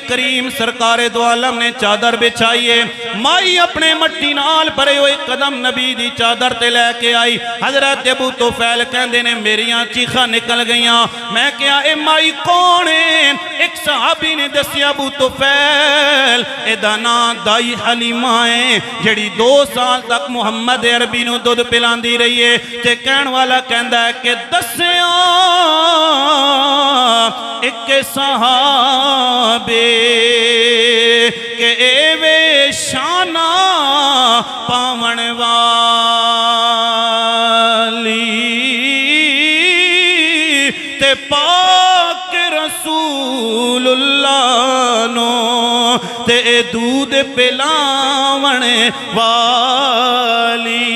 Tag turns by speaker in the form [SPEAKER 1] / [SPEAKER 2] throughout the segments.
[SPEAKER 1] کریم سرکار دو عالم نے چادر بچھائیے مائی اپنے مٹی نال بھرے ہوئے قدم نبی دی چادر تے لے کے آئی حضرت ابو طفیل کہندے نے میریاں چیخاں نکل گئیاں میں کیا اے مائی کون ہے ایک صحابی نے دسیا ابو طفیل اے دانا دائی حلیمہ ہے جڑی 2 سال تک محمد عربی نو دودھ پلان دی رہی ہے تے کہن والا کہندا ہے کہ دسیا ایک صحابے کہ اے وے شانہ پاون والی تے پاک رسول اللہ نو تے دودھ پلاون والی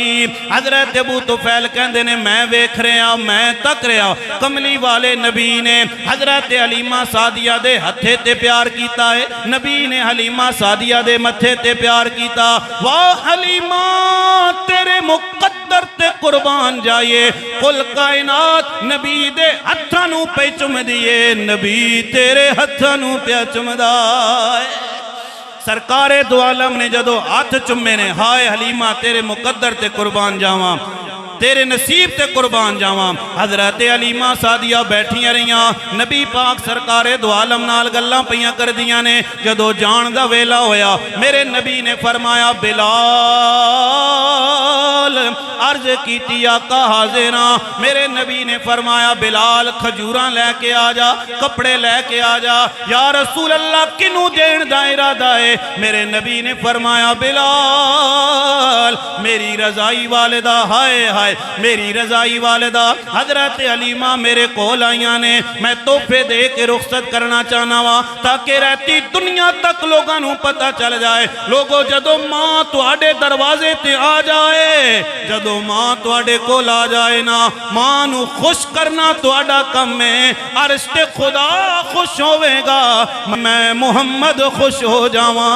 [SPEAKER 1] حضرت ابو طفیل کہندے نے میں ویکھ رہا میں تک رہا کملی والے نبی نے حضرت حلیمہ سعدیہ دے ہتھے تے پیار کیتا ہے نبی نے حلیمہ سعدیہ دے متھے تے پیار کیتا واہ حلیمہ تیرے مقدر تے قربان جائے کل کائنات نبی دے ہتھانوں پہ چم دیئے نبی تیرے ہتھانوں پہ چم دائے سرکار دو عالم نے جدو ہاتھ چمے نے ہائے حلیمہ تیرے مقدر تے قربان جاواں تیرے نصیب تے قربان جاواں حضرت حلیمہ سعدیہ بیٹھیاں رہیاں نبی پاک سرکار دو عالم نال گلاں پیاں کر دیاں نے جدو جان دا ویلا ہویا میرے نبی نے فرمایا بلال عرض کیتی آقا حاضراں میرے نبی نے فرمایا بلال کھجوراں لے کے آ جا کپڑے لے کے آ جا یا رسول اللہ کنوں دین دا ارادہ ہے میرے نبی نے فرمایا بلال میری رضائی والدہ ہائے ہائے میری رضائی والدہ حضرت حلیمہ میرے کول آئیاں نے میں تحفے دے کے رخصت کرنا چاہنا وا تاکہ رہتی دنیا تک لوگاں نوں پتہ چل جائے لوگو جدو ماں تواڈے دروازے تے آ جائے جدو ماں تواڈے کول آ جائے نا ماں نو خوش کرنا تواڈا کم ہے عرش تے خدا خوش ہوئے گا میں محمد خوش ہو جاواں